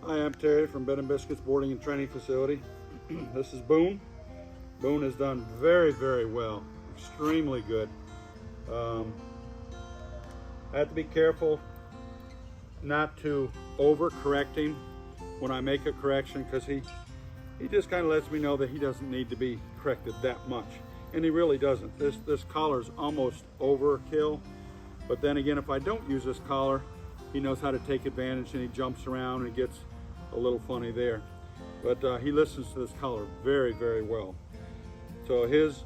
Hi, I'm Terry from Bed and Biscuits Boarding and Training Facility. This is Boone. Boone has done very, very well, extremely good. I have to be careful not to overcorrect him when I make a correction, because he just kind of lets me know that he doesn't need to be corrected that much, and he really doesn't. This collar is almost overkill, but then again, if I don't use this collar, he knows how to take advantage and he jumps around and gets a little funny there. But he listens to this collar very, very well. So his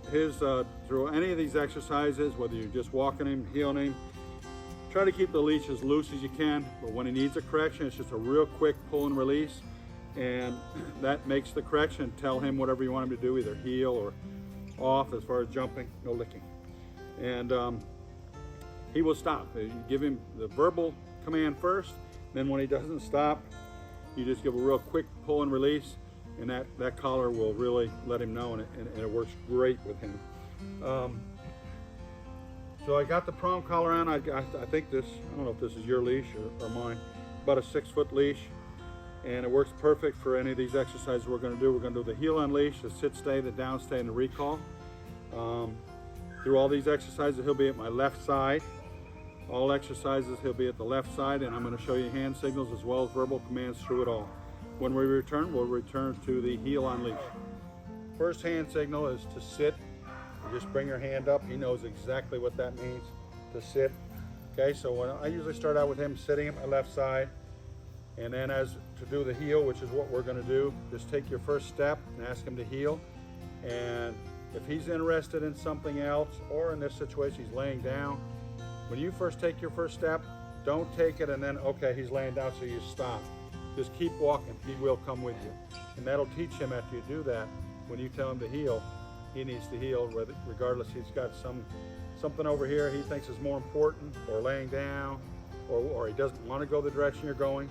through any of these exercises, whether you're just walking him, heeling him, try to keep the leash as loose as you can. But when he needs a correction, it's just a real quick pull and release, and that makes the correction. Tell him whatever you want him to do, either heel or off. As far as jumping, no licking, and he will stop. You give him the verbal command first, then when he doesn't stop, you just give a real quick pull and release, and that collar will really let him know, and it works great with him. So I got the prong collar on. I think this, I don't know if this is your leash or mine, about a 6-foot leash, and it works perfect for any of these exercises we're going to do. We're going to do the heel on leash, the sit stay, the down stay, and the recall. Through all these exercises, he'll be at my left side. All exercises, he'll be at the left side, and I'm going to show you hand signals as well as verbal commands through it all. When we return, we'll return to the heel on leash. First hand signal is to sit. You just bring your hand up. He knows exactly what that means, to sit. Okay, so when I usually start out with him sitting at my left side, and then as to do the heel, which is what we're going to do, just take your first step and ask him to heel. And if he's interested in something else, or in this situation he's laying down, when you first take your first step, don't take it and then, okay, he's laying down, so you stop. Just keep walking. He will come with you. And that'll teach him after you do that, when you tell him to heel, he needs to heel regardless. He's got something over here he thinks is more important, or laying down, or he doesn't want to go the direction you're going.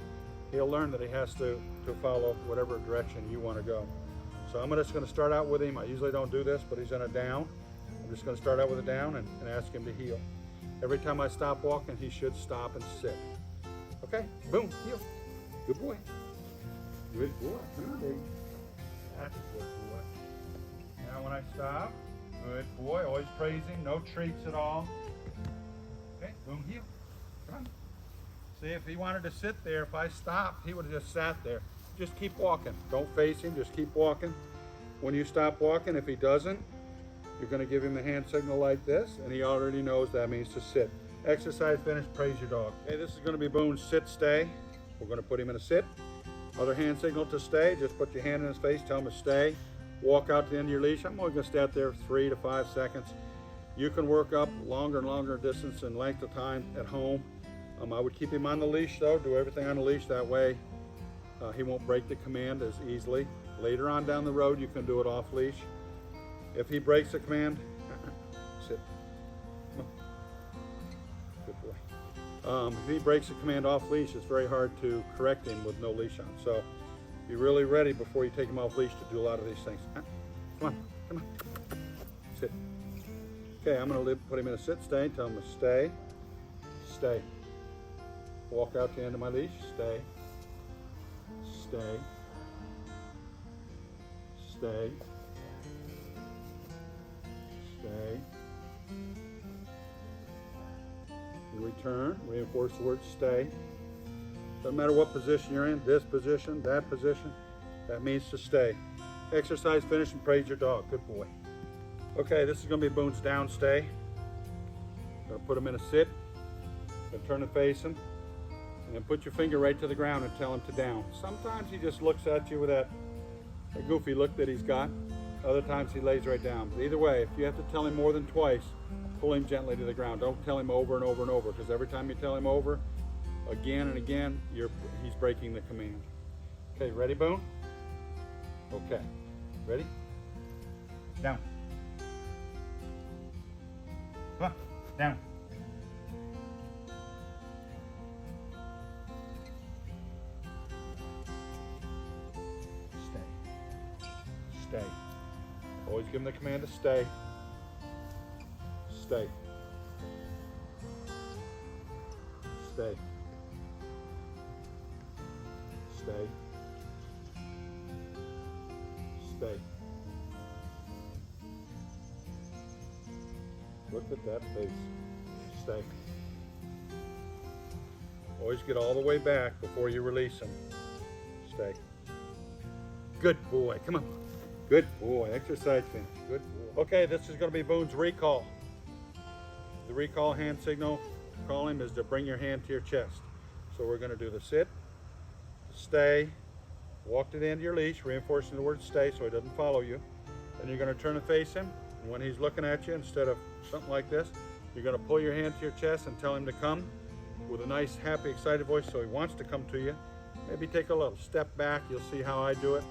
He'll learn that he has to follow whatever direction you want to go. So I'm just going to start out with him. I usually don't do this, but he's in a down. I'm just going to start out with a down and ask him to heel. Every time I stop walking, he should stop and sit. Okay, boom, heel. Good boy. Good boy. Come on, baby. That's a good boy. Now when I stop, good boy. Always praising, no treats at all. Okay, boom, heel. Come on. See, if he wanted to sit there, if I stopped, he would have just sat there. Just keep walking. Don't face him, just keep walking. When you stop walking, if he doesn't, you're going to give him the hand signal like this, and he already knows that means to sit. Exercise finished, praise your dog. Okay, this is going to be Boone's sit stay. We're going to put him in a sit. Other hand signal to stay, just put your hand in his face, tell him to stay. Walk out to the end of your leash. I'm only going to stay out there 3 to 5 seconds. You can work up longer and longer distance and length of time at home. I would keep him on the leash though, do everything on the leash, that way he won't break the command as easily. Later on down the road, you can do it off leash. If he breaks the command, sit. Good boy. If he breaks the command off leash, it's very hard to correct him with no leash on. So be really ready before you take him off leash to do a lot of these things. Come on, come on. Sit. Okay, I'm going to put him in a sit stay, tell him to stay, stay. Walk out to the end of my leash, stay, stay, stay, stay. You return, reinforce the word stay. Doesn't matter what position you're in, this position, that position, that means to stay. Exercise finished and praise your dog, good boy. Okay, this is going to be Boone's down stay. Going to put him in a sit, going to turn and face him, and then put your finger right to the ground and tell him to down. Sometimes he just looks at you with that goofy look that he's got. Other times he lays right down. But either way, if you have to tell him more than twice, pull him gently to the ground. Don't tell him over and over and over, because every time you tell him over, again and again, he's breaking the command. Okay, ready, Boone? Okay, ready? Down. Come on, down. Stay. Always give him the command to stay. Stay. Stay. Stay. Stay. Stay. Look at that face. Stay. Always get all the way back before you release him. Stay. Good boy. Come on. Good boy. Exercise finish. Good boy. Okay, this is going to be Boone's recall. The recall hand signal calling is to bring your hand to your chest. So we're going to do the sit, stay, walk to the end of your leash, reinforcing the word stay so he doesn't follow you. Then you're going to turn and face him. And when he's looking at you, instead of something like this, you're going to pull your hand to your chest and tell him to come with a nice, happy, excited voice so he wants to come to you. Maybe take a little step back. You'll see how I do it.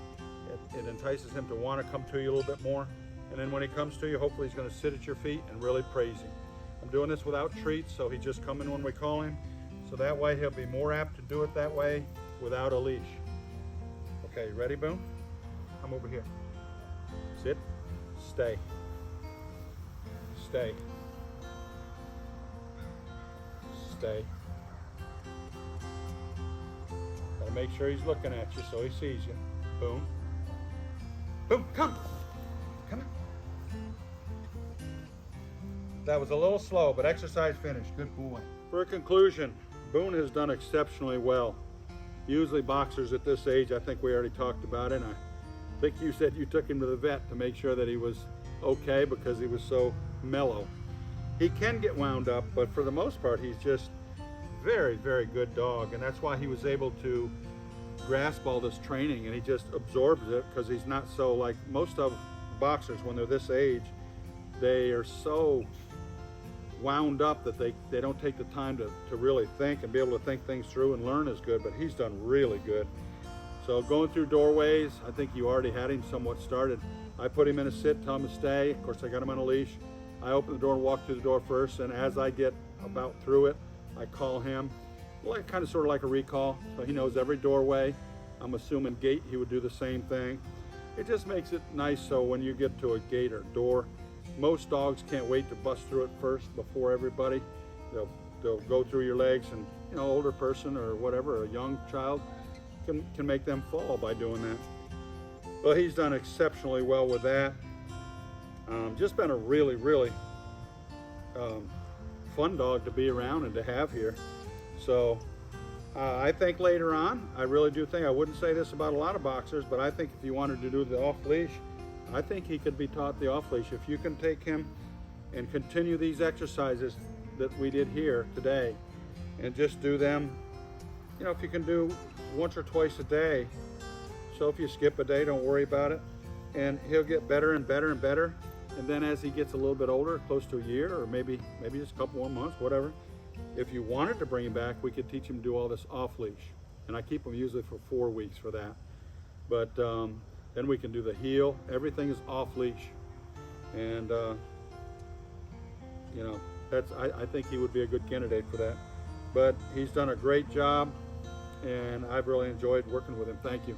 It entices him to want to come to you a little bit more. And then when he comes to you, hopefully he's going to sit at your feet and really praise you. I'm doing this without treats, so he's just coming when we call him. So that way he'll be more apt to do it that way without a leash. Okay, ready, Boone? Come over here. Sit, stay, stay, stay. Gotta make sure he's looking at you so he sees you. Boone. Boone, come. Come on. That was a little slow, but exercise finished. Good boy. For a conclusion, Boone has done exceptionally well. Usually boxers at this age, I think we already talked about it. And I think you said you took him to the vet to make sure that he was okay because he was so mellow. He can get wound up, but for the most part, he's just very, very good dog. And that's why he was able to grasp all this training and he just absorbs it because he's not so like most of boxers when they're this age, they are so wound up that they don't take the time to really think and be able to think things through and learn as good, but he's done really good. So going through doorways, I think you already had him somewhat started. I put him in a sit, tell him to stay. Of course, I got him on a leash. I open the door and walk through the door first, and as I get about through it, I call him, like kind of sort of like a recall, so he knows every doorway. I'm assuming gate, he would do the same thing. It just makes it nice so when you get to a gate or door, most dogs can't wait to bust through it first before everybody. They'll go through your legs, and you know, older person or whatever, a young child can make them fall by doing that. Well, he's done exceptionally well with that. Just been a really, really fun dog to be around and to have here. So I think later on, I really do think, I wouldn't say this about a lot of boxers, but I think if you wanted to do the off-leash, I think he could be taught the off-leash. If you can take him and continue these exercises that we did here today and just do them, you know, if you can do once or twice a day. So if you skip a day, don't worry about it. And he'll get better and better and better. And then as he gets a little bit older, close to a year or maybe just a couple more months, whatever, if you wanted to bring him back, we could teach him to do all this off-leash. And I keep him usually for 4 weeks for that. But then we can do the heel. Everything is off-leash. And, you know, I think he would be a good candidate for that. But he's done a great job, and I've really enjoyed working with him. Thank you.